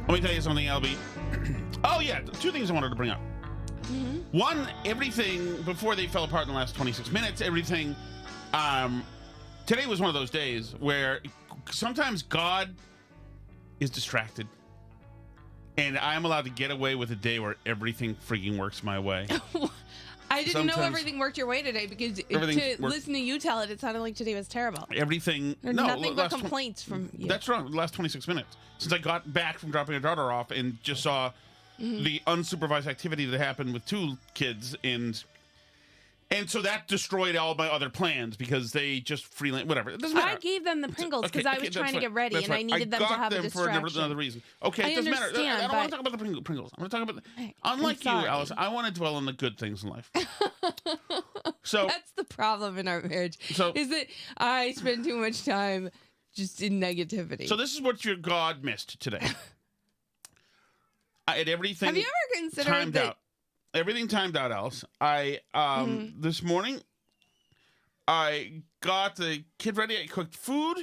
Let me tell you something, LB. Oh, yeah, two things I wanted to bring up. One, everything, before they fell apart in the last 26 minutes, everything, today was one of those days where sometimes God is distracted. And I'm allowed to get away with a day where everything freaking works my way. I didn't know everything worked your way today because listen to you tell it, it sounded like today was terrible. Everything. There's nothing but complaints from you. That's wrong. The last 26 minutes. Since I got back from dropping a daughter off and just saw the unsupervised activity that happened with two kids. And so that destroyed all my other plans because they just freelance, whatever. It doesn't matter. I gave them the Pringles because I was trying to get ready and I needed them to have a distraction. I got them for another reason. Okay, it doesn't matter. I don't want to talk about the Pringles. I'm going to talk about, unlike you, Alice, I want to dwell on the good things in life. So that's the problem in our marriage, is that I spend too much time just in negativity. So this is what your God missed today. I had everything Have you ever considered timed out. Everything timed out, Alice. I this morning I got the kid ready. I cooked food.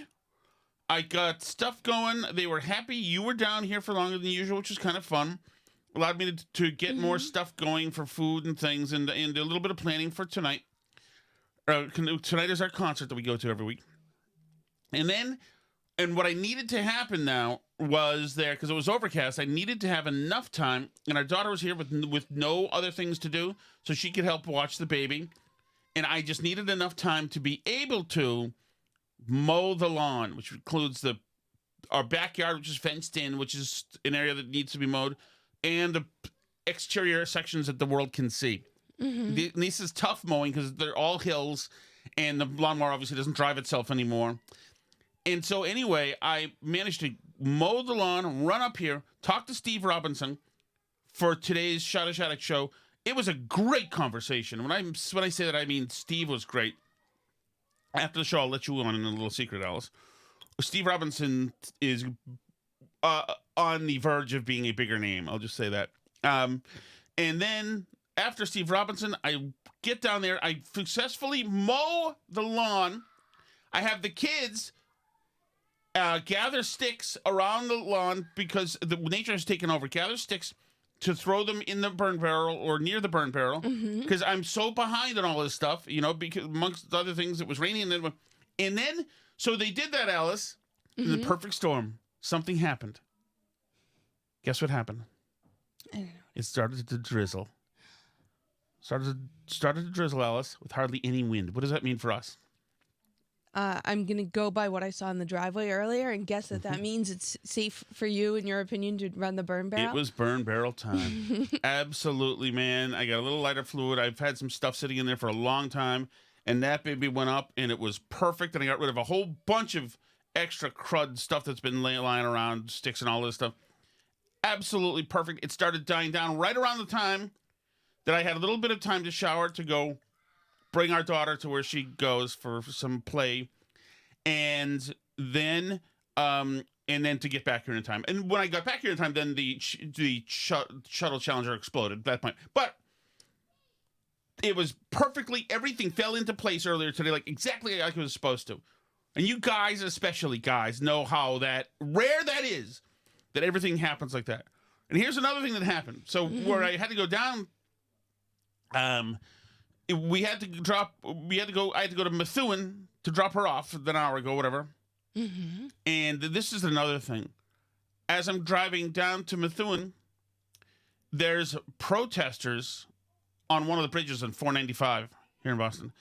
I got stuff going. They were happy. You were down here for longer than usual, which is kind of fun. Allowed me to get more stuff going for food and things, and do a little bit of planning for tonight. Tonight is our concert that we go to every week. And what I needed to happen now was because it was overcast, I needed to have enough time, and our daughter was here with no other things to do, so she could help watch the baby. And I just needed enough time to be able to mow the lawn, which includes our backyard, which is fenced in, which is an area that needs to be mowed, and the exterior sections that the world can see. This is tough mowing because they're all hills, and the lawnmower obviously doesn't drive itself anymore. And so anyway, I managed to mow the lawn, run up here, talk to Steve Robinson for today's Shattuck show. It was a great conversation. When I say that, I mean Steve was great. After the show, I'll let you in on a little secret, Alice. Steve Robinson is on the verge of being a bigger name. I'll just say that. And then after Steve Robinson, I get down there. I successfully mow the lawn. I have the kids gather sticks around the lawn because the nature has taken over. Gather sticks to throw them in the burn barrel or near the burn barrel because I'm so behind on all this stuff, because amongst other things, it was raining. And then, so they did that, Alice, in the perfect storm. Something happened. Guess what happened? I don't know. It started to drizzle. Started to drizzle, Alice, with hardly any wind. What does that mean for us? I'm going to go by what I saw in the driveway earlier and guess that means it's safe for you, in your opinion, to run the burn barrel? It was burn barrel time. Absolutely, man. I got a little lighter fluid. I've had some stuff sitting in there for a long time, and that baby went up, and it was perfect, and I got rid of a whole bunch of extra crud stuff that's been lying around, sticks and all this stuff. Absolutely perfect. It started dying down right around the time that I had a little bit of time to shower to go bring our daughter to where she goes for some play, and then to get back here in time. And when I got back here in time, then the shuttle Challenger exploded at that point. But it was everything fell into place earlier today, like exactly like it was supposed to. And you guys, especially guys, know how rare that is, that everything happens like that. And here's another thing that happened. So where I had to go down, I had to go to Methuen to drop her off an hour ago, whatever. And this is another thing. As I'm driving down to Methuen, there's protesters on one of the bridges on 495 here in Boston.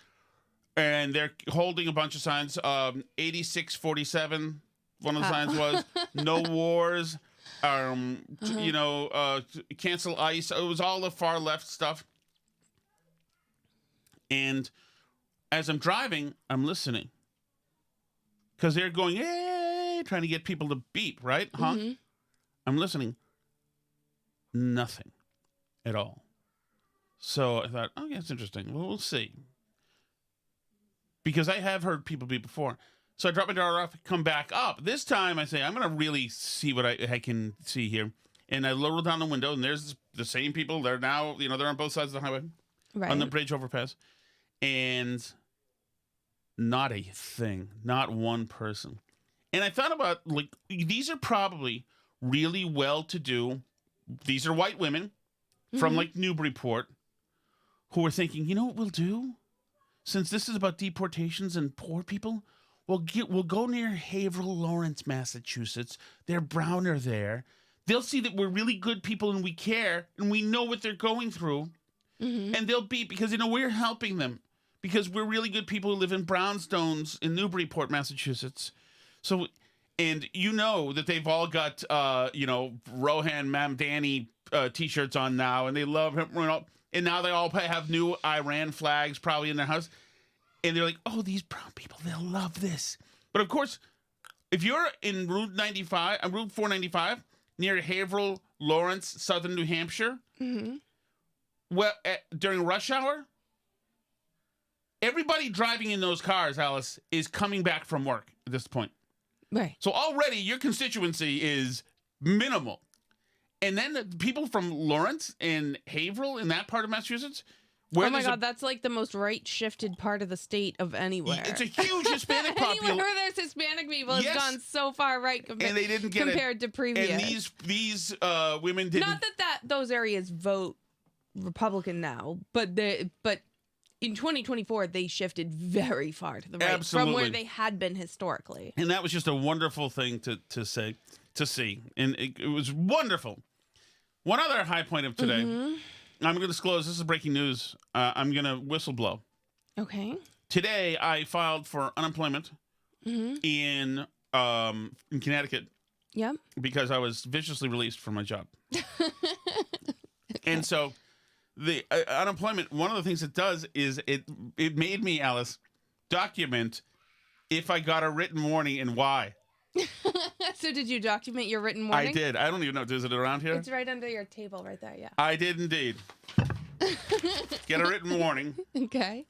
And they're holding a bunch of signs. 8647, one of the signs was, no wars, cancel ICE. It was all the far left stuff. And as I'm driving, I'm listening. Because they're going, hey, trying to get people to beep, right? Honk. I'm listening. Nothing at all. So I thought, oh, yeah, it's interesting. Well, we'll see. Because I have heard people beep before. So I drop my daughter off, come back up. This time I say, I'm going to really see what I can see here. And I lower down the window, and there's the same people. They're now, they're on both sides of the highway. Right. On the bridge overpass. And not a thing. Not one person. And I thought about, these are probably really well-to-do, these are white women from like Newburyport, who are thinking, you know what we'll do? Since this is about deportations and poor people, we'll go near Haverhill, Lawrence, Massachusetts. They're browner there. They'll see that we're really good people and we care and we know what they're going through. And they'll be, because, you know, we're helping them because we're really good people who live in brownstones in Newburyport, Massachusetts. So, and you know that they've all got, you know, Rohan Mamdani T-shirts on now, and they love him, you know, and now they all have new Iran flags probably in their house. And they're like, oh, these brown people, they'll love this. But of course, if you're in Route 495, near Haverhill, Lawrence, southern New Hampshire, well, during rush hour, everybody driving in those cars, Alice, is coming back from work at this point. Right. So already your constituency is minimal. And then the people from Lawrence and Haverhill in that part of Massachusetts, where oh my God, that's like the most right-shifted part of the state of anywhere. It's a huge Hispanic population. Anywhere where there's Hispanic people, it's gone so far right and they didn't get compared to previous. And these women didn't. Not that those areas vote Republican now, but in 2024 they shifted very far to the right from where they had been historically. And that was just a wonderful thing to see, and it was wonderful. One other high point of today. I'm going to disclose, this is breaking news. I'm going to whistleblow. Okay. Today, I filed for unemployment in Connecticut. Yep. Because I was viciously released from my job. And so the unemployment, one of the things it does is it made me, Alice, document if I got a written warning and why. So did you document your written warning? I did. I don't even know. Is it around here? It's right under your table right there, yeah. I did indeed. Get a written warning. Okay.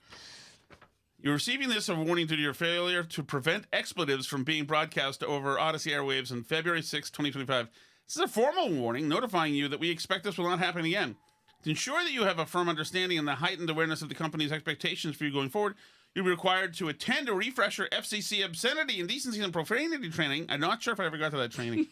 You're receiving this a warning due to your failure to prevent expletives from being broadcast over Odyssey airwaves on February 6, 2025. This is a formal warning notifying you that we expect this will not happen again. To ensure that you have a firm understanding and the heightened awareness of the company's expectations for you going forward, you'll be required to attend a refresher FCC obscenity, indecency, and profanity training. I'm not sure if I ever got to that training.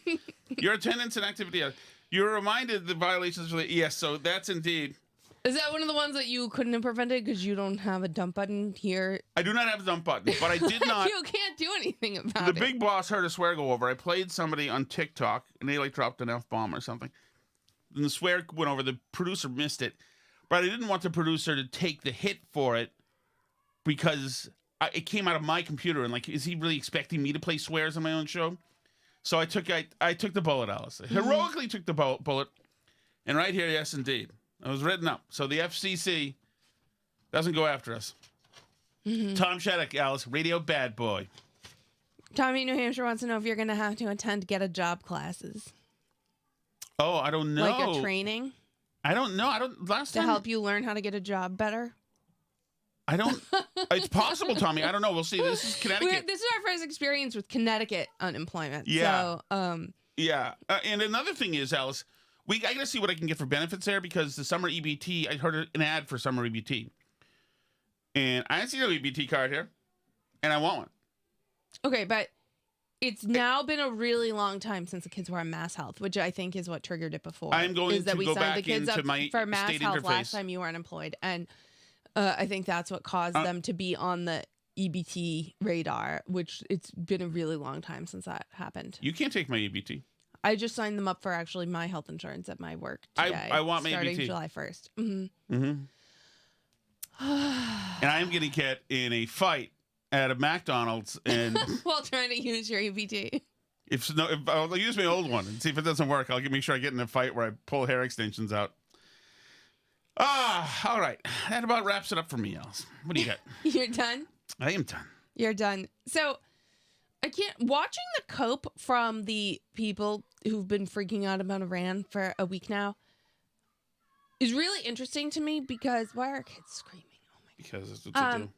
Your attendance and activity. You're reminded the violations relate. Yes, so that's indeed. Is that one of the ones that you couldn't have prevented because you don't have a dump button here? I do not have a dump button, but I did not. You can't do anything about it. The big boss heard a swear go over. I played somebody on TikTok, and they like dropped an F-bomb or something. And the swear went over. The producer missed it. But I didn't want the producer to take the hit for it because it came out of my computer. And, like, is he really expecting me to play swears on my own show? So I took the bullet, Alice. I heroically took the bullet. And right here, yes, indeed. It was written up. So the FCC doesn't go after us. Tom Shattuck, Alice, radio bad boy. Tommy, New Hampshire wants to know if you're going to have to attend Get a Job classes. Oh, I don't know. Like a training? I don't know. To help you learn how to get a job better? I don't. It's possible, Tommy. I don't know. We'll see. This is Connecticut. This is our first experience with Connecticut unemployment. Yeah. So, yeah. And another thing is, Alice, I got to see what I can get for benefits there because the summer EBT, I heard an ad for summer EBT. And I didn't see no EBT card here. And I want one. Okay, but it's now been a really long time since the kids were on Mass Health, which I think is what triggered it before. I'm going is that to we go signed back the kids into up my for Mass state Health interface. last time you were unemployed. And I think that's what caused them to be on the EBT radar, which it's been a really long time since that happened. You can't take my EBT. I just signed them up for actually my health insurance at my work today. I want my starting EBT. July 1st. And I am going to get in a fight at a McDonald's and while trying to use your EBT. If I'll use my old one and see if it doesn't work, I'll make sure I get in a fight where I pull hair extensions out. All right. That about wraps it up for me, Alice. What do you got? You're done? I am done. You're done. So watching the cope from the people who've been freaking out about Iran for a week now is really interesting to me because why are kids screaming? Oh my God. Because that's what they do.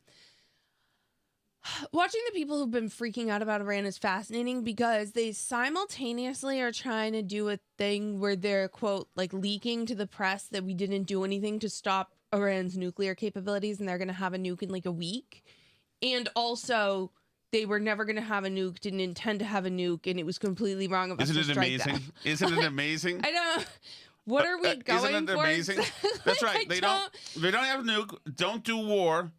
Watching the people who've been freaking out about Iran is fascinating because they simultaneously are trying to do a thing where they're, quote, like leaking to the press that we didn't do anything to stop Iran's nuclear capabilities and they're going to have a nuke in like a week. And also they were never going to have a nuke, didn't intend to have a nuke, and it was completely wrong of us Isn't to it strike amazing? them. Isn't it amazing? I don't. What are we going Isn't it for? amazing? Exactly? That's right. I They don't have a nuke. Don't do war.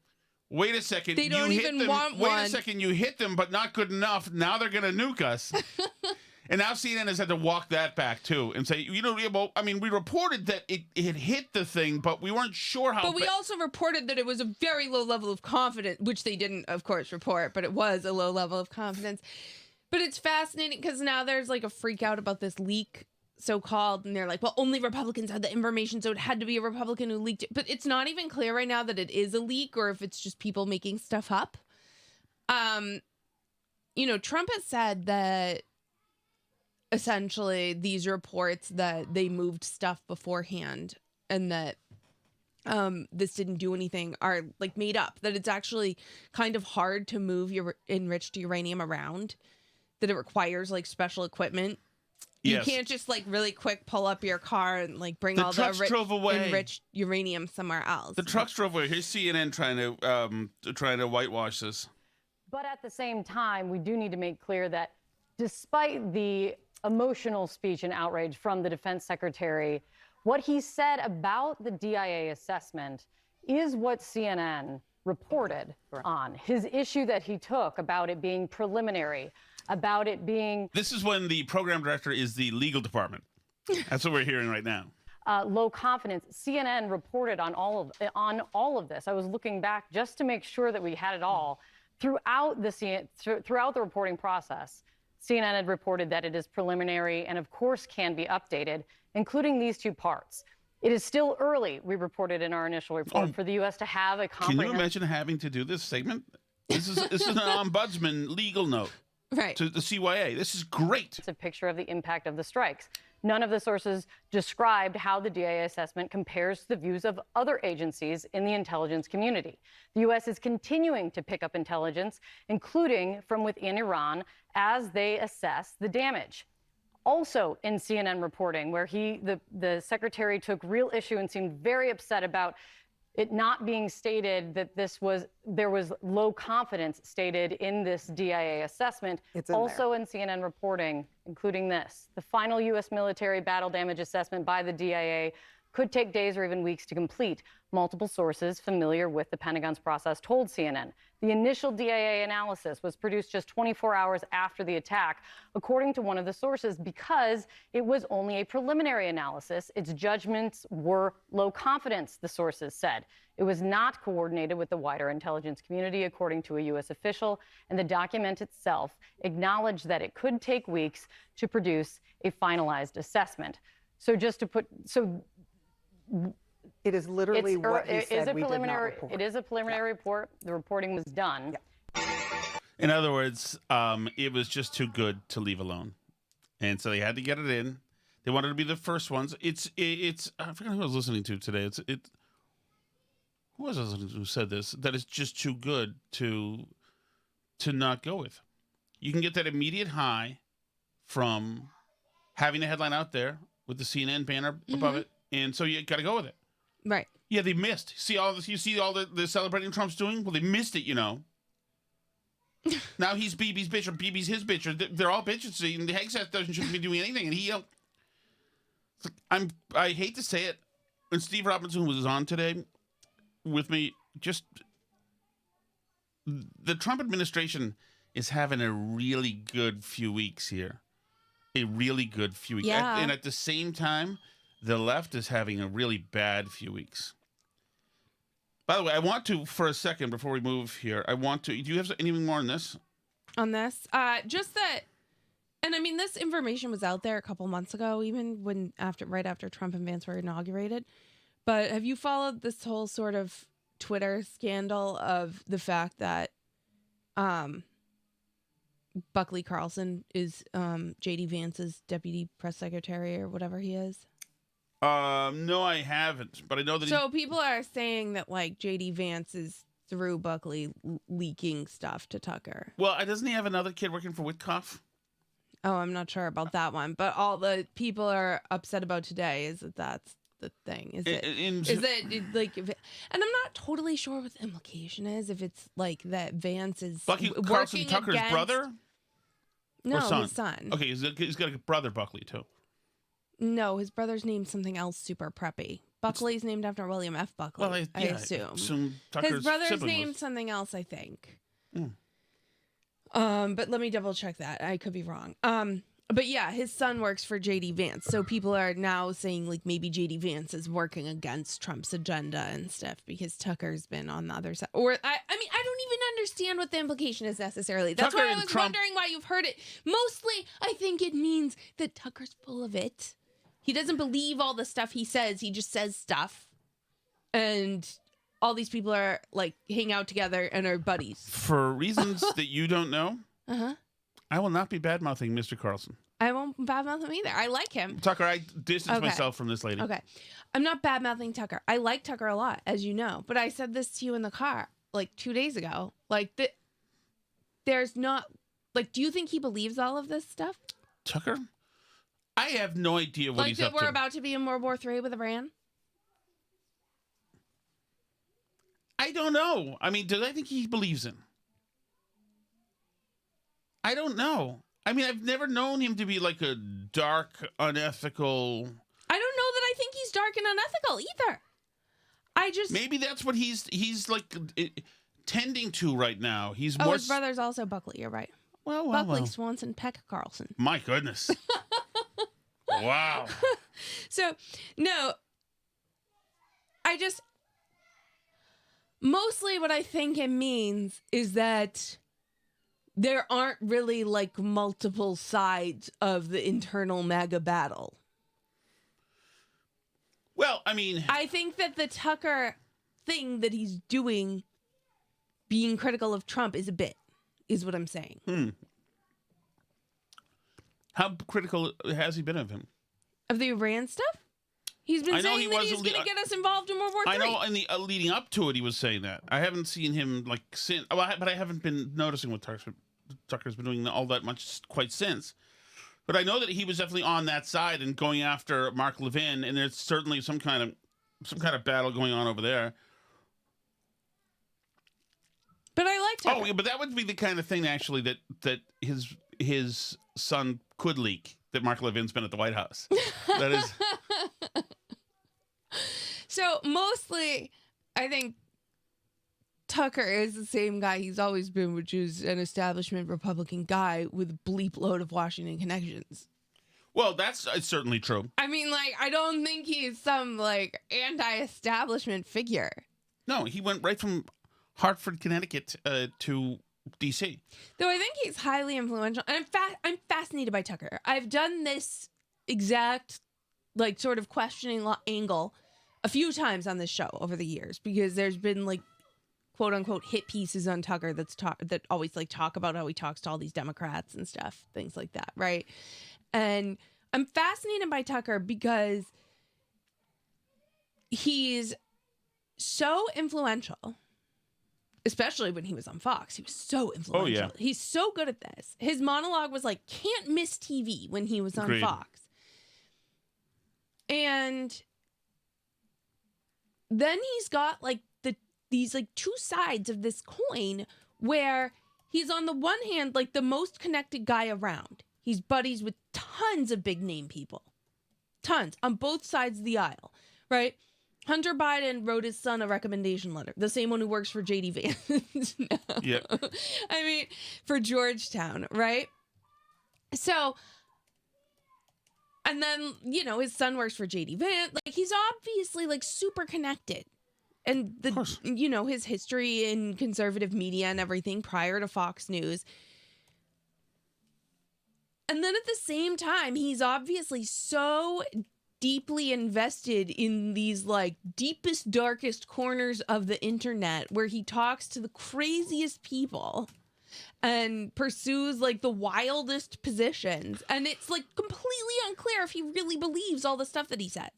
Wait a second. They don't you hit even them. want Wait one. a second. You hit them, but not good enough. Now they're going to nuke us. And now CNN has had to walk that back too and say, well, I mean, we reported that it hit the thing, but we weren't sure how. But we also reported that it was a very low level of confidence, which they didn't, of course, report, but it was a low level of confidence. But it's fascinating because now there's like a freak out about this leak, so-called, and they're like, well, only Republicans had the information, so it had to be a Republican who leaked it. But it's not even clear right now that it is a leak or if it's just people making stuff up. Trump has said that essentially these reports that they moved stuff beforehand and that this didn't do anything are like made up, that it's actually kind of hard to move your enriched uranium around, that it requires like special equipment. Yes. You can't just like really quick pull up your car and like bring all trucks drove away. enriched uranium somewhere else. The trucks drove away. Here's CNN trying to whitewash this. But at the same time, we do need to make clear that despite the emotional speech and outrage from the defense secretary, what he said about the DIA assessment is what CNN reported on. His issue that he took about it being preliminary, about it being... This is when the program director is the legal department. That's what we're hearing right now. Low confidence. CNN reported on all of this. I was looking back just to make sure that we had it all. Throughout the reporting process, CNN had reported that it is preliminary and, of course, can be updated, including these two parts. It is still early, we reported in our initial report, for the U.S. to have a comprehensive... Can you imagine having to do this segment? This is an ombudsman legal note to the CYA. This is great. It's a picture of the impact of the strikes. None of the sources described how the DIA assessment compares to the views of other agencies in the intelligence community. The U.S. is continuing to pick up intelligence, including from within Iran, as they assess the damage. Also in CNN reporting, where the secretary took real issue and seemed very upset about it not being stated that there was low confidence stated in this DIA assessment. It's also in CNN reporting, including this. The final U.S. military battle damage assessment by the DIA could take days or even weeks to complete. Multiple sources familiar with the Pentagon's process told CNN. The initial DIA analysis was produced just 24 hours after the attack, according to one of the sources, because it was only a preliminary analysis. Its judgments were low confidence, the sources said. It was not coordinated with the wider intelligence community, according to a U.S. official, and the document itself acknowledged that it could take weeks to produce a finalized assessment. So just to put... It is literally what he said we did not report. It is a preliminary report. The reporting was done. Yeah. In other words, it was just too good to leave alone. And so they had to get it in. They wanted to be the first ones. It's I forgot who I was listening to today. Who was I listening to who said this? That it's just too good to not go with. You can get that immediate high from having the headline out there with the CNN banner above it. And so you got to go with it. Right. Yeah, they missed. You see all the celebrating Trump's doing? Well, they missed it, Now he's BB's bitch or BB's his bitch. Or they're all bitches. And the Hegseth shouldn't be doing anything. And he, I hate to say it. When Steve Robinson was on today with me, just the Trump administration is having a really good few weeks here. A really good few weeks. Yeah. And at the same time, the left is having a really bad few weeks. By the way, I want to, for a second, before we move here, do you have anything more on this? On this? Just that, and I mean, this information was out there a couple months ago, even right after Trump and Vance were inaugurated. But have you followed this whole sort of Twitter scandal of the fact that Buckley Carlson is J.D. Vance's deputy press secretary or whatever he is? No, I haven't, but I know that. So people are saying that like J.D. Vance is through Buckley leaking stuff to Tucker. Well, doesn't he have another kid working for Witkoff? Oh, I'm not sure about that one, but all the people are upset about today is that that's the thing. And I'm not totally sure what the implication is. If it's like that Vance is Bucky working Carlson Tucker's against... brother? No, or son? his son. Okay, he's got a brother, Buckley, too. No, his brother's named something else super preppy. Buckley's named after William F. Buckley, Well, I assume. Tucker's His brother's sibling named was. something else, I think. Mm. But let me double check that. I could be wrong. But yeah, his son works for JD Vance. So people are now saying like maybe JD Vance is working against Trump's agenda and stuff because Tucker's been on the other side. Or I mean, I don't even understand what the implication is necessarily. That's Tucker why I and was Trump- wondering why you've heard it. Mostly, I think it means that Tucker's full of it. He doesn't believe all the stuff he says. He just says stuff. And all these people are like hang out together and are buddies. For reasons that you don't know, I will not be bad-mouthing Mr. Carlson. I won't badmouth him either. I like him. Tucker, I distance myself from this lady. Okay. I'm not badmouthing Tucker. I like Tucker a lot, as you know. But I said this to you in the car like 2 days ago. Like, there's not... Like, do you think he believes all of this stuff? Tucker? I have no idea what he's up to. Like that we're about to be in World War III with Iran? I don't know. I mean, do I think he believes in? I don't know. I mean, I've never known him to be like a dark, unethical... I don't know that I think he's dark and unethical either. I just... Maybe that's what he's like tending to right now. He's more... his brother's also Buckley. You're right. Well, Buckley, Swanson, Peck, Carlson. My goodness. Wow. So, no. I just... Mostly what I think it means is that there aren't really like multiple sides of the internal MAGA battle. Well, I mean... I think that the Tucker thing that he's doing, being critical of Trump, is a bit, is what I'm saying. How critical has he been of him? Of the Iran stuff? He's been saying that he's going to get us involved in World War III. I know in the leading up to it, he was saying that. I haven't seen him like since, but I haven't been noticing what Tucker's been doing all that much quite since. But I know that he was definitely on that side and going after Mark Levin, and there's certainly some kind of battle going on over there. But I like Tucker. Oh, yeah, but that would be the kind of thing actually that his son could leak, that Mark Levin's been at the White House. That is. So mostly, I think Tucker is the same guy he's always been, which is an establishment Republican guy with a bleep load of Washington connections. Well, that's certainly true. I mean, like, I don't think he's some, like, anti-establishment figure. No, he went right from Hartford, Connecticut to D.C. Though I think he's highly influential. And I'm fascinated by Tucker. I've done this exact, like, sort of questioning angle a few times on this show over the years, because there's been, like, quote unquote hit pieces on Tucker that always like talk about how he talks to all these Democrats and stuff, things like that, right? And I'm fascinated by Tucker because he's so influential, especially when he was on Fox. He was so influential. Oh, yeah. He's so good at this. His monologue was like, can't miss TV when he was on Agreed. Fox. And then he's got like these like two sides of this coin where he's on the one hand like the most connected guy around. He's buddies with tons of big name people. Tons on both sides of the aisle, right? Hunter Biden wrote his son a recommendation letter. The same one who works for JD Vance. No. Yep. I mean, for Georgetown, right? So, and then, you know, his son works for JD Vance. Like, he's obviously like super connected. And the, you know, his history in conservative media and everything prior to Fox News. And then at the same time, he's obviously so deeply invested in these like deepest, darkest corners of the internet where he talks to the craziest people and pursues like the wildest positions. And it's like completely unclear if he really believes all the stuff that he says.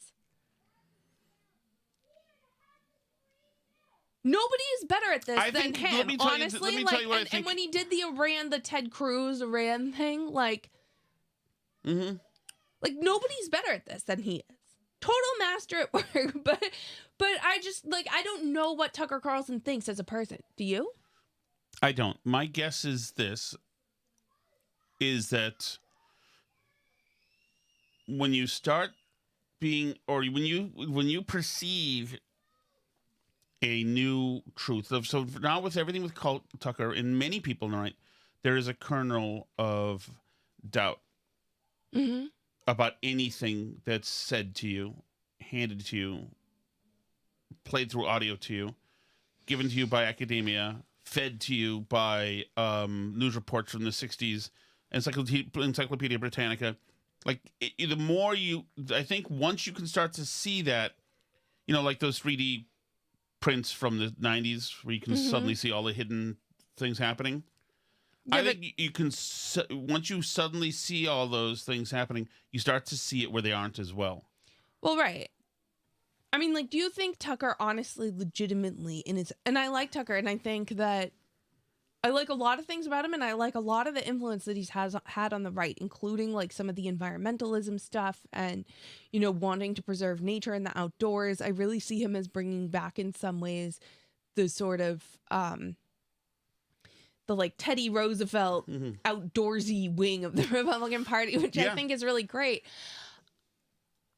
Nobody is better at this than him, honestly. And when he did the Ted Cruz Iran thing, like, like nobody's better at this than he is. total master at work, but I just like I don't know what Tucker Carlson thinks as a person. Do you? I don't. My guess is this: is that when you start being, or when you perceive a new truth of, so now with everything with Tucker and many people, right, there is a kernel of doubt about anything that's said to you, handed to you, played through audio to you, given to you by academia, fed to you by news reports from the 60s, Encyclopedia Britannica. Like, the more I think once you can start to see that, like those 3D prints from the 90s where you can suddenly see all the hidden things happening. Yeah, I think you can, once you suddenly see all those things happening, you start to see it where they aren't as well. Well, right. I mean, like, do you think Tucker honestly, legitimately, and I like Tucker, and I think that I like a lot of things about him, and I like a lot of the influence that he's had on the right, including, like, some of the environmentalism stuff and, wanting to preserve nature and the outdoors. I really see him as bringing back, in some ways, the sort of, the, like, Teddy Roosevelt outdoorsy wing of the Republican Party, which I think is really great.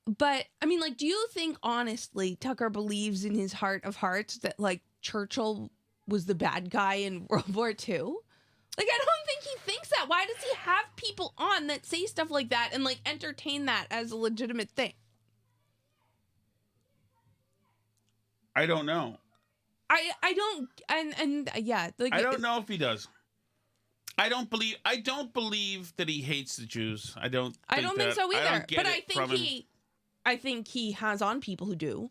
But, I mean, like, do you think, honestly, Tucker believes in his heart of hearts that, like, Churchill was the bad guy in World War II? Like, I don't think he thinks that. Why does he have people on that say stuff like that and, like, entertain that as a legitimate thing? I don't know. I don't, yeah. Like, I don't know if he does. I don't believe that he hates the Jews. I don't think so either. But I think he has on people who do.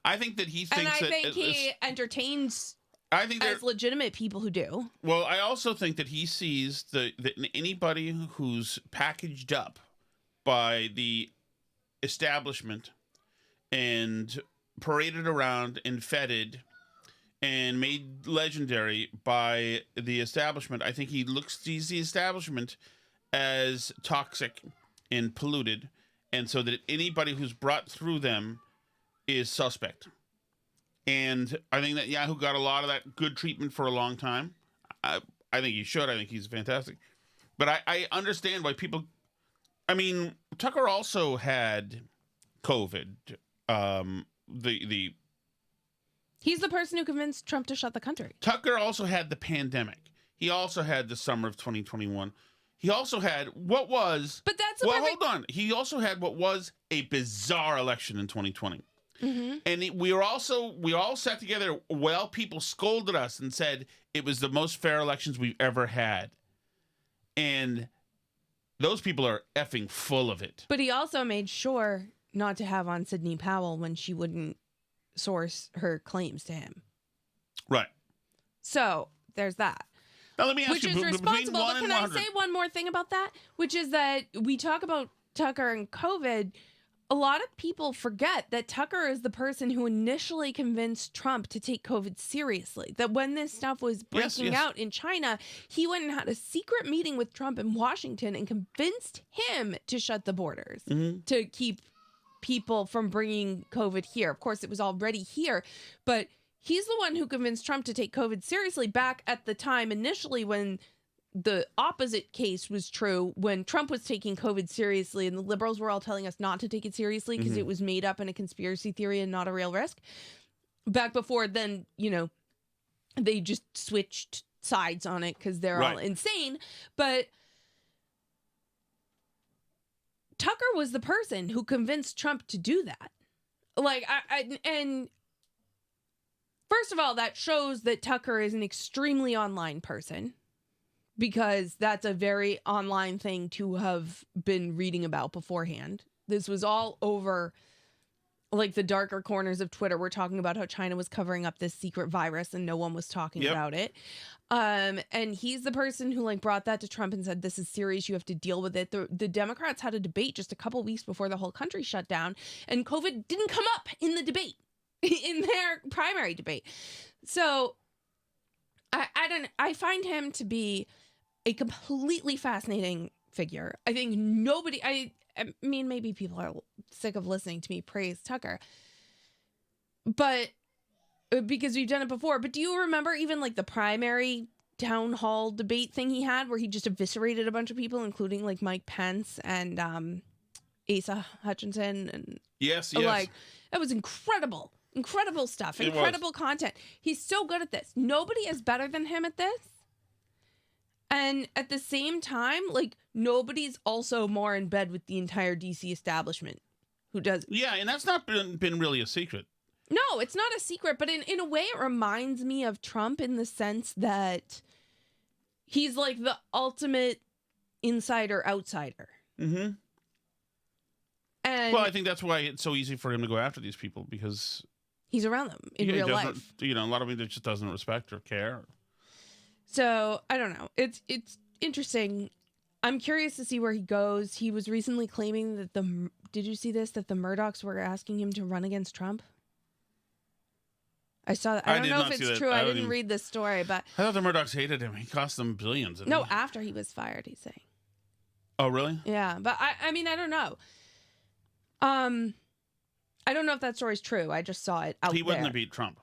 I think that he thinks that... And I think he entertains as legitimate people who do. Well, I also think that he sees that anybody who's packaged up by the establishment and paraded around and feted and made legendary by the establishment, I think he sees the establishment as toxic and polluted, and so that anybody who's brought through them is suspect. And I think that Yahoo got a lot of that good treatment for a long time. I think he should. I think he's fantastic. But I understand why people... I mean, Tucker also had COVID. He's the person who convinced Trump to shut the country. Tucker also had the pandemic. He also had the summer of 2021. He also had what was... But that's... hold on. He also had what was a bizarre election in 2020. And we all sat together while people scolded us and said it was the most fair elections we've ever had. And those people are effing full of it. But he also made sure not to have on Sidney Powell when she wouldn't source her claims to him. Right. So there's that. Now let me ask you, which is responsible. But can I say one more thing about that? Which is that we talk about Tucker and COVID. A lot of people forget that Tucker is the person who initially convinced Trump to take COVID seriously. That when this stuff was breaking out in China, he went and had a secret meeting with Trump in Washington and convinced him to shut the borders to keep people from bringing COVID here. Of course, it was already here, but he's the one who convinced Trump to take COVID seriously back at the time initially when the opposite case was true, when Trump was taking COVID seriously and the liberals were all telling us not to take it seriously because it was made up in a conspiracy theory and not a real risk. Back before then, they just switched sides on it because they're all insane. But Tucker was the person who convinced Trump to do that. Like, and first of all, that shows that Tucker is an extremely online person, because that's a very online thing to have been reading about beforehand. This was all over, like, the darker corners of Twitter. We're talking about how China was covering up this secret virus and no one was talking about it. And he's the person who, like, brought that to Trump and said, this is serious, you have to deal with it. The Democrats had a debate just a couple weeks before the whole country shut down, and COVID didn't come up in the debate, in their primary debate. So I find him to be a completely fascinating figure. I think nobody, I mean, maybe people are sick of listening to me praise Tucker, but because we've done it before. But do you remember even like the primary town hall debate thing he had where he just eviscerated a bunch of people, including like Mike Pence and Asa Hutchinson? And yes. like, that was incredible stuff, incredible content. He's so good at this. Nobody is better than him at this. And at the same time, like, nobody's also more in bed with the entire DC establishment who does it. Yeah, and that's not been really a secret. No, it's not a secret, but in a way it reminds me of Trump in the sense that he's like the ultimate insider-outsider. Mm-hmm. And well, I think that's why it's so easy for him to go after these people, because he's around them in real life. A lot of them just doesn't respect or care. So, I don't know. It's interesting. I'm curious to see where he goes. He was recently claiming that did you see this? That the Murdochs were asking him to run against Trump? I saw that. I don't know if it's true. I didn't read this story, but I thought the Murdochs hated him. He cost them billions. No, after he was fired, he's saying. Oh, really? Yeah, but I mean, I don't know. I don't know if that story's true. I just saw it out there. He wouldn't have beat Trump.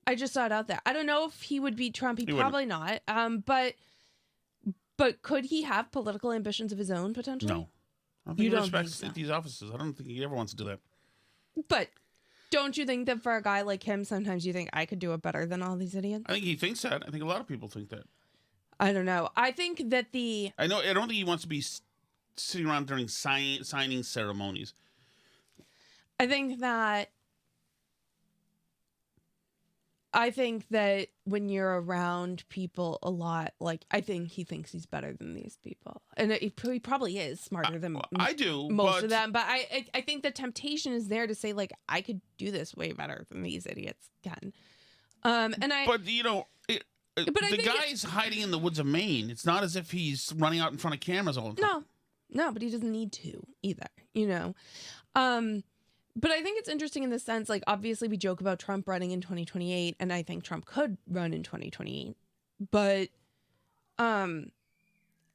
I just saw it out there. I don't know if he would beat Trump. He probably not. But could he have political ambitions of his own potentially? No. I don't think he respects these offices. I don't think he ever wants to do that. But don't you think that for a guy like him, sometimes you think I could do it better than all these idiots? I think he thinks that. I think a lot of people think that. I don't know. I think that I don't think he wants to be sitting around during signing ceremonies. I think that when you're around people a lot, like, I think he thinks he's better than these people. And he probably is smarter than I do, most of them. But I think the temptation is there to say, like, I could do this way better than these idiots can. But the guy's hiding in the woods of Maine. It's not as if he's running out in front of cameras all the time. No, but he doesn't need to either, But I think it's interesting in the sense, like, obviously we joke about Trump running in 2028, and I think Trump could run in 2028. But I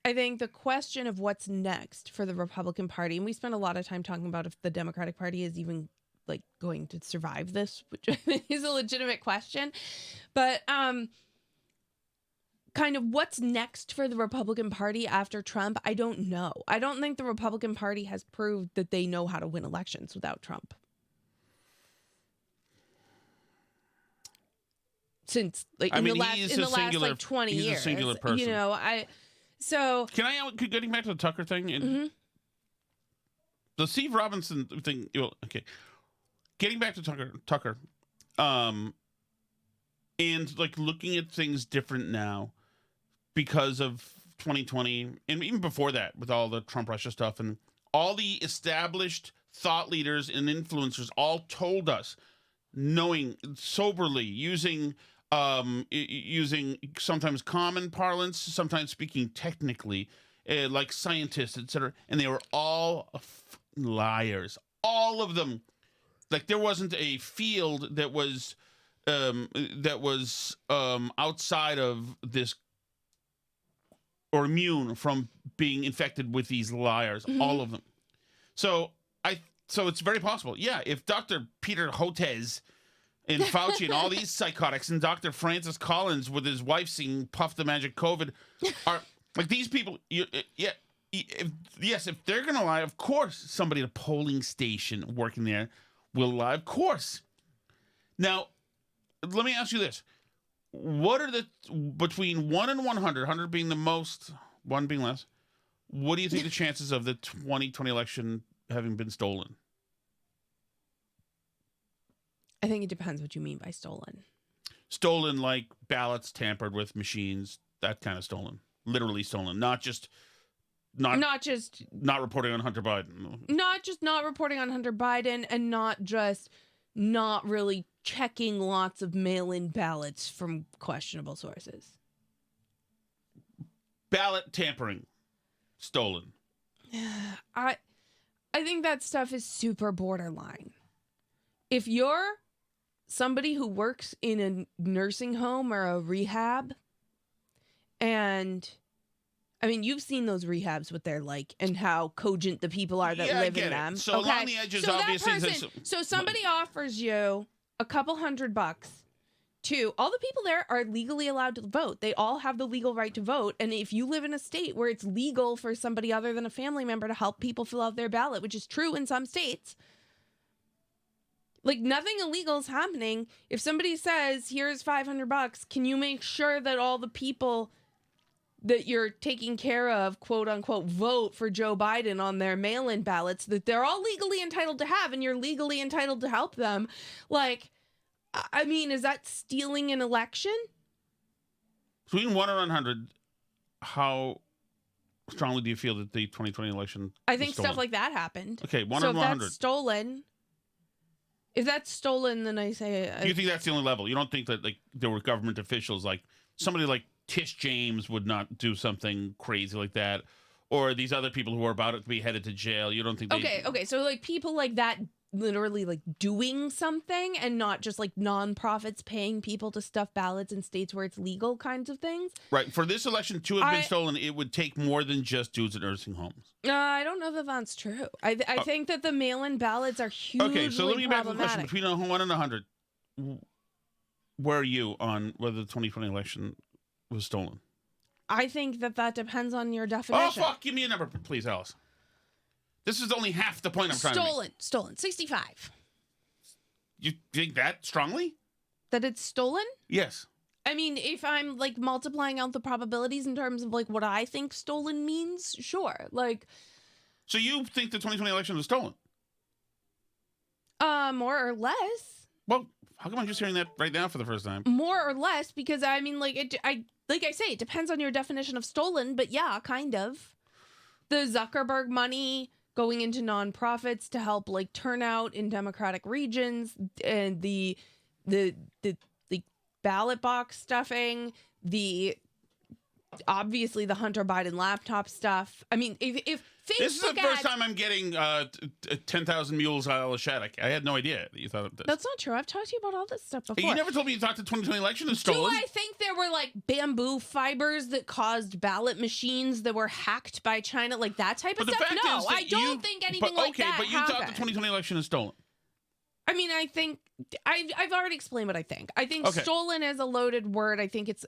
think the question of what's next for the Republican Party, and we spent a lot of time talking about if the Democratic Party is even, like, going to survive this, which is a legitimate question. But kind of what's next for the Republican Party after Trump, I don't know. I don't think the Republican Party has proved that they know how to win elections without Trump. Since in the last like 20 years, he's a singular person. Getting back to the Tucker thing, mm-hmm. The Steve Robinson thing. Okay, getting back to Tucker, and like looking at things different now because of 2020, and even before that, with all the Trump-Russia stuff, and all the established thought leaders and influencers all told us, knowing soberly, using sometimes common parlance, sometimes speaking technically, like scientists, etc., and they were all liars. All of them. Like, there wasn't a field that was outside of this or immune from being infected with these liars. Mm-hmm. All of them. So it's very possible. Yeah, if Dr. Peter Hotez and Fauci and all these psychotics and Dr. Francis Collins with his wife singing Puff the Magic COVID are like these people. If they're going to lie, of course somebody at a polling station working there will lie. Of course. Now, let me ask you this. What are between 1 and 100, 100 being the most, 1 being less, what do you think the chances of the 2020 election having been stolen? I think it depends what you mean by stolen. Stolen, like ballots tampered with, machines, that kind of stolen. Literally stolen. Not reporting on Hunter Biden. Not just not reporting on Hunter Biden, and not just not really checking lots of mail-in ballots from questionable sources. Ballot tampering. Stolen. I think that stuff is super borderline. If you're somebody who works in a nursing home or a rehab, and I mean, you've seen those rehabs, what they're like, and how cogent the people are that live in them. So along the edges, so obviously. So somebody offers you a couple $100 to all the people there are legally allowed to vote. They all have the legal right to vote. And if you live in a state where it's legal for somebody other than a family member to help people fill out their ballot, which is true in some states, like nothing illegal is happening. If somebody says, here's $500, can you make sure that all the people that you're taking care of, quote unquote, vote for Joe Biden on their mail-in ballots that they're all legally entitled to have, and you're legally entitled to help them? Like, I mean, is that stealing an election? Between 1 and 100, how strongly do you feel that the 2020 election I think was stolen? stuff like that happened. Okay, 1 so and if 100. that's stolen, then I say... You think that's the only level? You don't think that like there were government officials, like somebody like Tish James would not do something crazy like that, or these other people who are about to be headed to jail? You don't think they... Okay, so like people like that literally like doing something and not just like nonprofits paying people to stuff ballots in states where it's legal kinds of things. Right. For this election to have been stolen, it would take more than just dudes at nursing homes. I don't know that that's true. I think that the mail-in ballots are hugely Okay, so let me get back to the question. problematic. Between 1 and 100, where are you on whether the 2020 election was stolen? I think that depends on your Oh, definition. fuck. Give me a number, please, Alice. This is only half the point I'm trying to make. Stolen. 65. You think that strongly? That it's stolen? Yes. I mean, if I'm like multiplying out the probabilities in terms of like what I think stolen means, sure. Like, so you think the 2020 election was stolen? more or less. Well, how come I'm just hearing that right now for the first time? More or less, because I mean, like I say, it depends on your definition of stolen, but yeah, kind of. The Zuckerberg money going into nonprofits to help like turnout in Democratic regions, and the ballot box stuffing, obviously the Hunter Biden laptop stuff. I mean, if Facebook this is the first time I'm getting 10,000 mules out of Shattuck. I had no idea that you thought of this. That's not true. I've talked to you about all this stuff before. You never told me you thought the 2020 election was stolen. Do I think there were like bamboo fibers that caused ballot machines that were hacked by China, like that type of stuff? No, I don't think anything like that but you happened. thought the 2020 election is stolen. I mean, I think I've already explained what I think. I think stolen is a loaded word. I think it's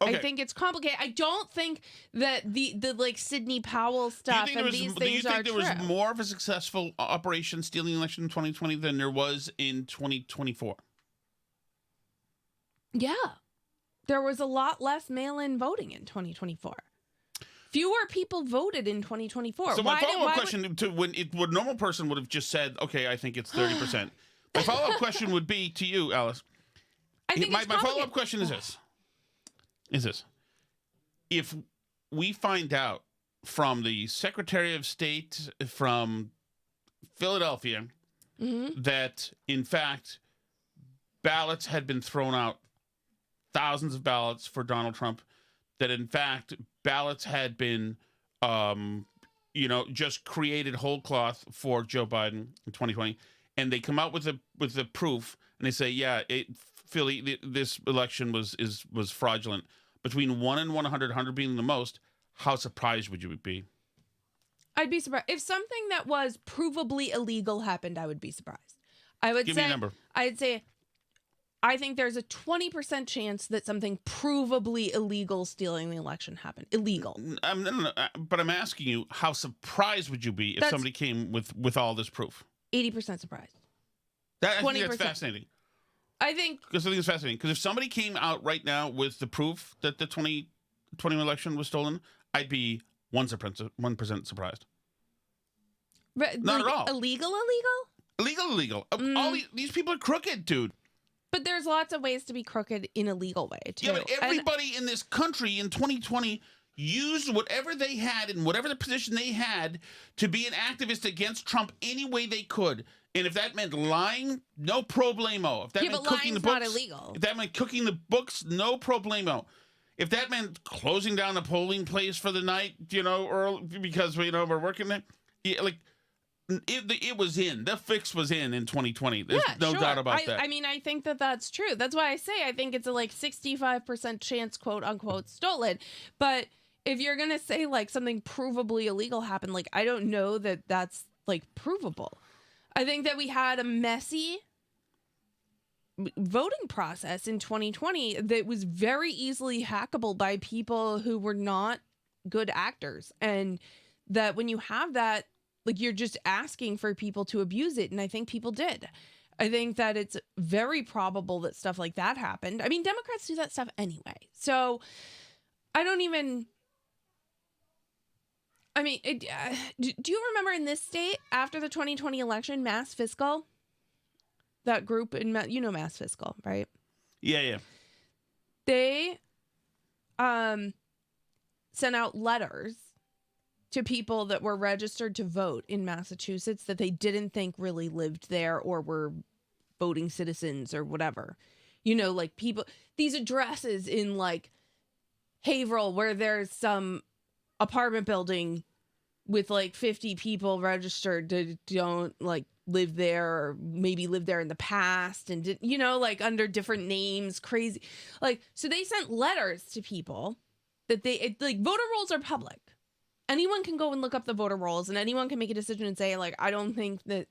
complicated. I don't think that the like Sidney Powell stuff and these things are true. Do you think there was more of a successful operation stealing the election in 2020 than there was in 2024? Yeah. There was a lot less mail-in voting in 2024. Fewer people voted in 2024. So my follow-up question to when a normal person would have just said, okay, I think it's 30%. My follow-up question would be to you, Alice. My follow-up question is this. If we find out from the Secretary of State from Philadelphia that, in fact, ballots had been thrown out, thousands of ballots for Donald Trump, that, in fact, ballots had been, just created whole cloth for Joe Biden in 2020, and they come out with the proof, and they say, yeah, Philly, this election was fraudulent. Between 1 and 100, 100 being the most, how surprised would you be? I'd be surprised. If something that was provably illegal happened, I would be surprised. Give me a number. I'd say I think there's a 20% chance that something provably illegal stealing the election happened. Illegal. No, but I'm asking you, how surprised would you be if somebody came with all this proof? 80% surprised. I think that's fascinating. I think it's fascinating because if somebody came out right now with the proof that the 2020 election was stolen, I'd be 1% surprised. Not at all. Illegal? Illegal. All these people are crooked, dude. But there's lots of ways to be crooked in a legal way, too. Yeah, but everybody in this country in 2020 used whatever they had and whatever the position they had to be an activist against Trump any way they could. And if that meant lying, no problemo. If that meant cooking the books, not illegal. If that meant cooking the books, no problemo. If that meant closing down a polling place for the night, or because we're working there, it was in. The fix was in 2020. There's no doubt about that. I mean, I think that's true. That's why I say I think it's a 65% chance, quote unquote, stolen. But if you're going to say like something provably illegal happened, like I don't know that that's like provable. I think that we had a messy voting process in 2020 that was very easily hackable by people who were not good actors. And that when you have that, like you're just asking for people to abuse it. And I think people did. I think that it's very probable that stuff like that happened. I mean, Democrats do that stuff anyway. So I don't even... I mean, do you remember in this state, after the 2020 election, Mass Fiscal? That group, you know Mass Fiscal, right? Yeah. They sent out letters to people that were registered to vote in Massachusetts that they didn't think really lived there or were voting citizens or whatever. You know, like people, these addresses in like Haverhill where there's some apartment building with like 50 people registered that don't like live there or maybe lived there in the past and did, you know, like under different names, crazy. Like, so they sent letters to people that like voter rolls are public. Anyone can go and look up the voter rolls and anyone can make a decision and say like, I don't think that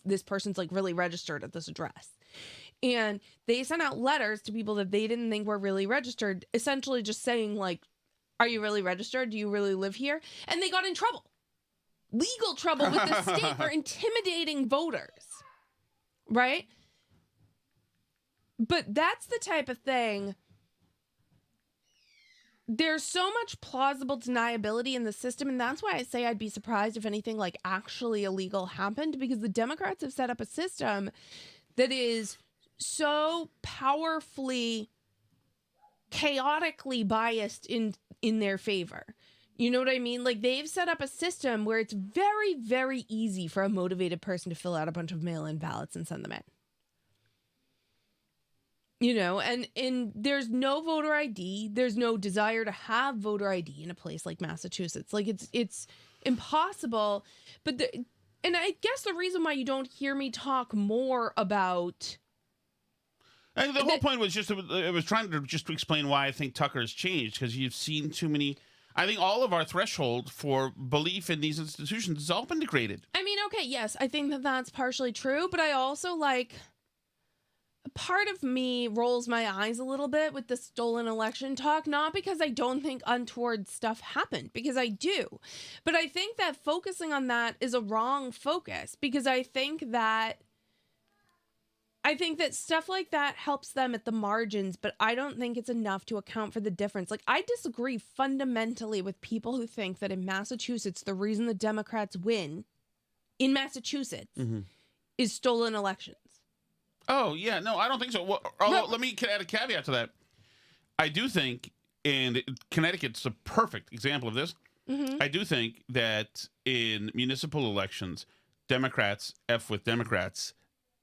this person's like really registered at this address. And they sent out letters to people that they didn't think were really registered, essentially just saying like, are you really registered? Do you really live here? And they got in trouble. Legal trouble with the state for intimidating voters. Right? But that's the type of thing. There's so much plausible deniability in the system, and that's why I say I'd be surprised if anything like actually illegal happened, because the Democrats have set up a system that is so powerfully, chaotically biased in their favor. You know what I mean? Like they've set up a system where it's very, very easy for a motivated person to fill out a bunch of mail-in ballots and send them in. You know, and there's no voter ID. There's no desire to have voter ID in a place like Massachusetts. Like it's impossible. But and I guess the reason why you don't hear me talk more about. And the whole point was just, it was trying to just explain why I think Tucker's changed, because you've seen too many. I think all of our threshold for belief in these institutions has all been degraded. I mean, okay, yes, I think that that's partially true, but I also like. Part of me rolls my eyes a little bit with the stolen election talk, not because I don't think untoward stuff happened, because I do. But I think that focusing on that is a wrong focus, because I think that stuff like that helps them at the margins, but I don't think it's enough to account for the difference. Like, I disagree fundamentally with people who think that in Massachusetts, the reason the Democrats win in Massachusetts is stolen elections. Oh, yeah. No, I don't think so. Well, although, let me add a caveat to that. I do think, and Connecticut's a perfect example of this, I do think that in municipal elections, Democrats F with Democrats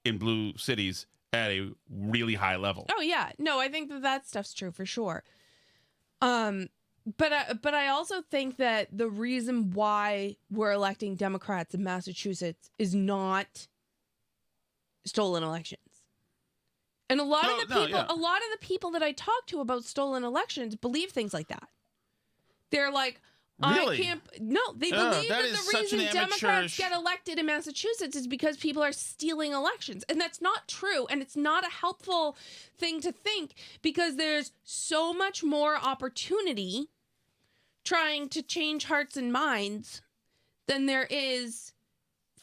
in blue cities at a really high level. Oh, yeah. No, I think that stuff's true for sure. But I also think that the reason why we're electing Democrats in Massachusetts is not stolen elections. And a lot of the people that I talk to about stolen elections believe things like that. They're like, really? They believe that the reason Democrats get elected in Massachusetts is because people are stealing elections. And that's not true. And it's not a helpful thing to think, because there's so much more opportunity trying to change hearts and minds than there is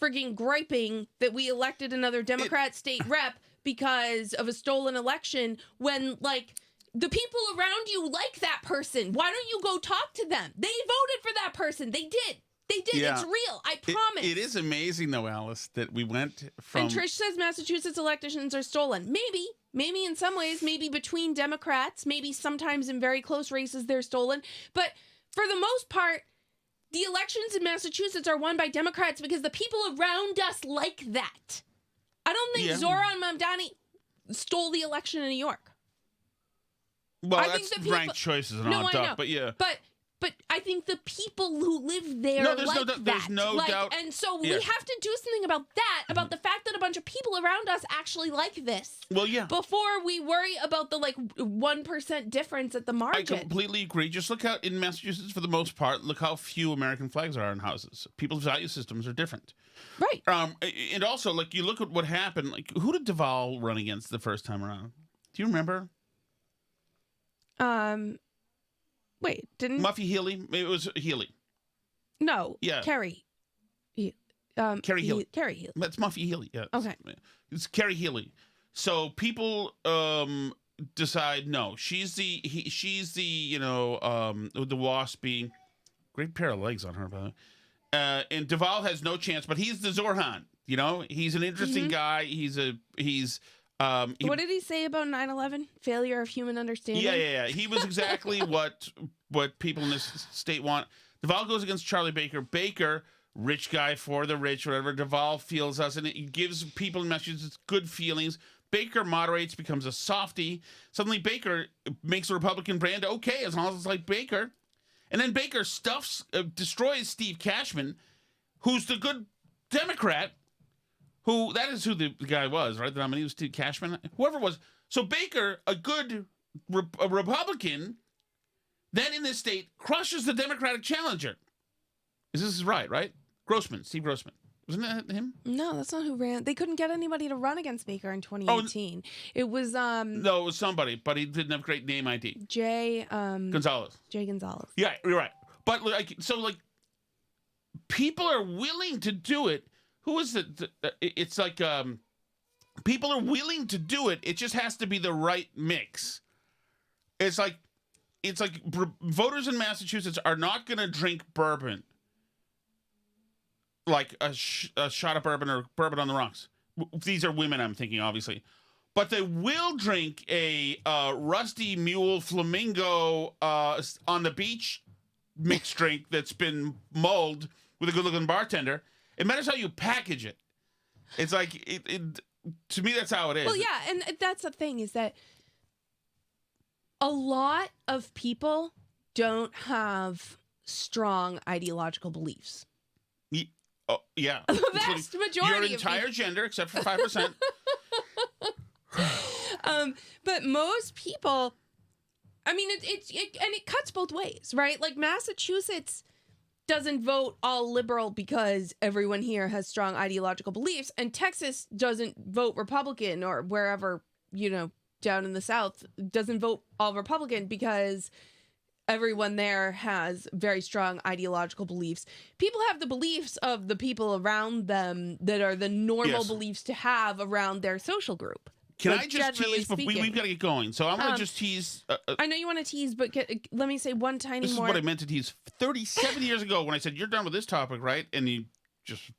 frigging griping that we elected another Democrat state rep because of a stolen election, when like the people around you like that person. Why don't you go talk to them? They voted for that person. They did. Yeah. It's real. I promise. It is amazing though, Alice, that we went from. And Trish says Massachusetts elections are stolen. Maybe in some ways, maybe between Democrats, maybe sometimes in very close races they're stolen. But for the most part, the elections in Massachusetts are won by Democrats because the people around us like that. I don't think Zoran Mamdani stole the election in New York. Well, that's ranked choices and on top, but yeah. But But I think the people who live there there's no doubt. And so we have to do something about that, about the fact that a bunch of people around us actually like this. Well, yeah. Before we worry about the 1% difference at the margin. I completely agree. Just look out in Massachusetts for the most part. Look how few American flags are in houses. People's value systems are different. Right. And also, you look at what happened. Who did Duvall run against the first time around? Do you remember? Wait, didn't Muffy Healy? It was Healy. No. Yeah. Carrie. Carrie Healy. Carrie Healy. That's Muffy Healy. Yeah. Okay. It's Carrie Healy. So people decide no, she's the the waspy, great pair of legs on her, by the way. And Duvall has no chance, but he's the Zorhan. He's an interesting guy. What did he say about 9/11? Failure of human understanding? Yeah. He was exactly what people in this state want. Duvall goes against Charlie Baker. Baker, rich guy for the rich, whatever. Duvall feels us, and it gives people in Massachusetts good feelings. Baker moderates, becomes a softie. Suddenly Baker makes a Republican brand okay, as long as it's like Baker. And then Baker destroys Steve Cashman, who's the good Democrat. That is who the guy was, right? The nominee was Steve Cashman, whoever it was. So Baker, a good a Republican, then in this state crushes the Democratic challenger. This is right? Steve Grossman. Wasn't that him? No, that's not who ran. They couldn't get anybody to run against Baker in 2018. It was No, it was somebody, but he didn't have great name ID. Jay Gonzalez. Jay Gonzalez. Yeah, you're right. But people are willing to do it. Who is it? It's people are willing to do it. It just has to be the right mix. It's like voters in Massachusetts are not going to drink bourbon, like a shot of bourbon or bourbon on the rocks. These are women, I'm thinking, obviously. But they will drink a Rusty Mule Flamingo on the beach mixed drink that's been mulled with a good-looking bartender. It matters how you package it. It's like, to me, that's how it is. Well, yeah, and that's the thing, is that a lot of people don't have strong ideological beliefs. Yeah. The vast majority your of entire people. gender, except for 5%. But most people, I mean, it cuts both ways, right? Like Massachusetts doesn't vote all liberal because everyone here has strong ideological beliefs, and Texas doesn't vote Republican, or wherever, down in the South doesn't vote all Republican because everyone there has very strong ideological beliefs. People have the beliefs of the people around them that are the normal beliefs to have around their social group. Can I just tease? But we've got to get going. So I'm going to just tease. I know you want to tease, but let me say one tiny more. This is what I meant to tease 37 years ago when I said, you're done with this topic, right? And you just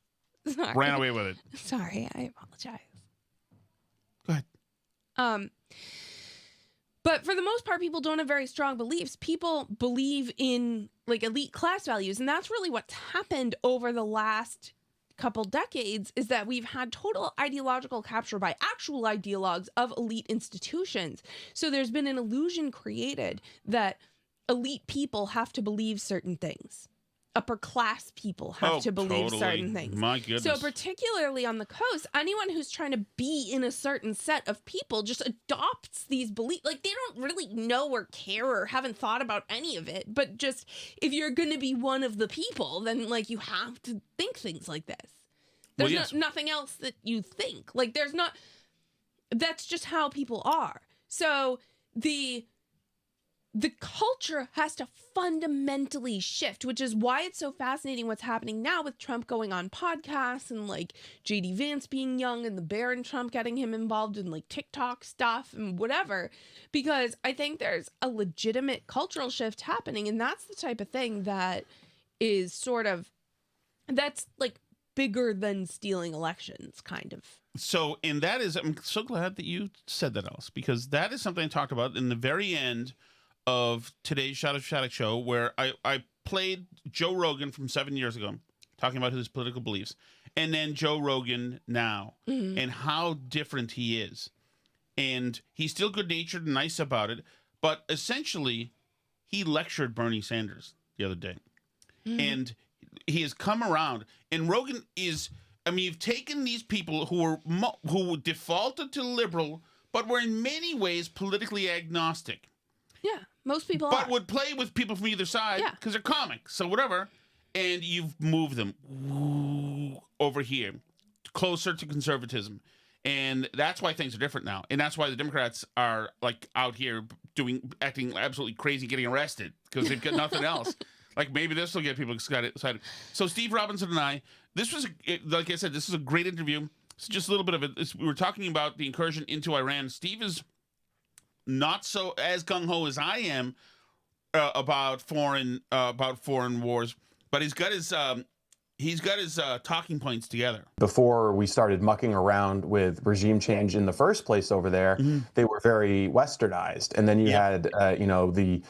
ran away with it. Sorry, I apologize. Go ahead. But for the most part, people don't have very strong beliefs. People believe in elite class values. And that's really what's happened over the last couple decades, is that we've had total ideological capture by actual ideologues of elite institutions. So there's been an illusion created that elite people have to believe certain things. Upper class people have to believe certain things. My goodness. So particularly on the coast, anyone who's trying to be in a certain set of people just adopts these beliefs. They don't really know or care or haven't thought about any of it. But just, if you're going to be one of the people, then you have to think things like this. There's nothing else that you think. That's just how people are. So the culture has to fundamentally shift, which is why it's so fascinating what's happening now with Trump going on podcasts and JD Vance being young and the Barron Trump getting him involved in TikTok stuff and whatever, because I think there's a legitimate cultural shift happening. And that's the type of thing that is that's bigger than stealing elections, kind of. So, and that is, I'm so glad that you said that, Alice, because that is something I talked about in the very end of today's Shattuck show, where I played Joe Rogan from 7 years ago, talking about his political beliefs, and then Joe Rogan now, and how different he is. And he's still good-natured and nice about it, but essentially, he lectured Bernie Sanders. the other day. And he has come around. And Rogan is, I mean, you've taken these people who defaulted to liberal, but were in many ways politically agnostic. Yeah, most people But are. would play with people from either side Yeah. because they're comics, so whatever. And you've moved them over here, closer to conservatism. And that's why things are different now. And that's why the Democrats are like out here acting absolutely crazy, getting arrested because they've got nothing else. Like maybe this will get people excited. So Steve Robinson and I, this was, like I said, this is a great interview. It's just a little bit of it. We were talking about the incursion into Iran. Steve is not so as gung-ho as I am about foreign wars, but he's got his talking points together. Before we started mucking around with regime change in the first place over there, they were very westernized. And then you had, the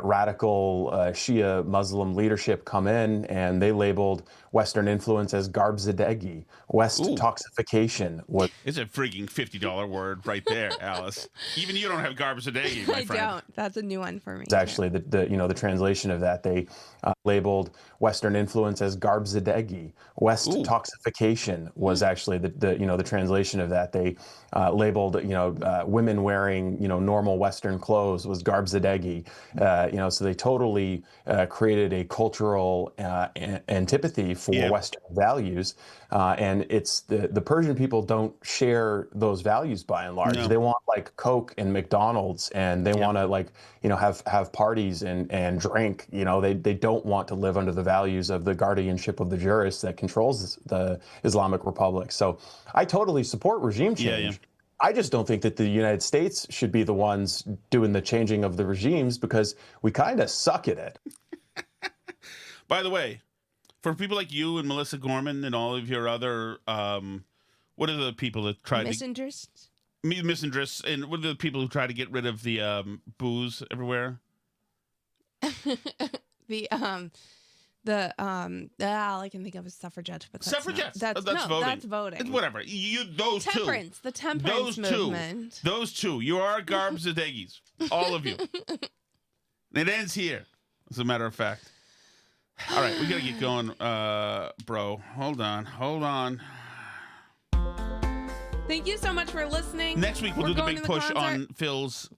radical Shia Muslim leadership come in, and they labeled Western influence as garbzadegi. West toxification was. It's a freaking $50 word right there, Alice. Even you don't have garbzadegi, my friend. I don't. That's a new one for me. It's actually the translation of that. They labeled Western influence as garbzadegi. West toxification was actually the translation of that. They labeled women wearing normal Western clothes was garbzadegi. So they totally created a cultural antipathy for Western values, and it's the Persian people don't share those values by and large. No. They want like Coke and McDonald's, and they want to have parties and drink. They don't want to live under the values of the guardianship of the jurist that controls the Islamic Republic. So I totally support regime change. Yeah. I just don't think that the United States should be the ones doing the changing of the regimes because we kind of suck at it. By the way, for people like you and Melissa Gorman and all of your other, what are the people that try Misinterests? Misinterests, and what are the people who try to get rid of the booze everywhere? All I can think of is suffragette. But that's Suffragettes. Not, That's voting. That's voting. It's whatever. Those Temperance. two. The temperance movement. Those two. You are garbzadegis. All of you. It ends here, as a matter of fact. All right, we got to get going, bro. Hold on. Thank you so much for listening. Next week, we'll do the big push on Phil's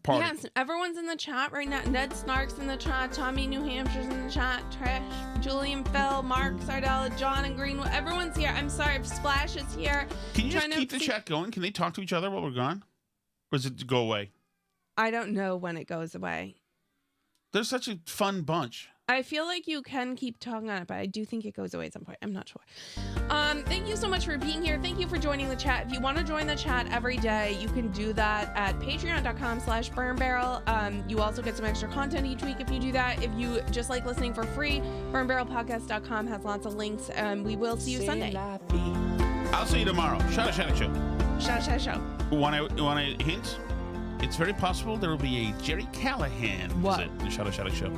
party. Yes, everyone's in the chat right now. Ned Snark's in the chat. Tommy New Hampshire's in the chat. Trish, Julian, Phil, Mark, Sardella, John, and Greenwood. Everyone's here. I'm sorry if Splash is here. Can you just keep the chat going? Can they talk to each other while we're gone? Or does it go away? I don't know when it goes away. They're such a fun bunch. I feel like you can keep talking on it, but I do think it goes away at some point. I'm not sure. Thank you so much for being here. Thank you for joining the chat. If you want to join the chat every day, you can do that at patreon.com/burnbarrel. You also get some extra content each week if you do that. If you just like listening for free, burnbarrelpodcast.com has lots of links. We will see you Sunday. I'll see you tomorrow. Shattuck Show. Shattuck Show. Want a hint? It's very possible there will be a Jerry Callahan visit the Shattuck Show.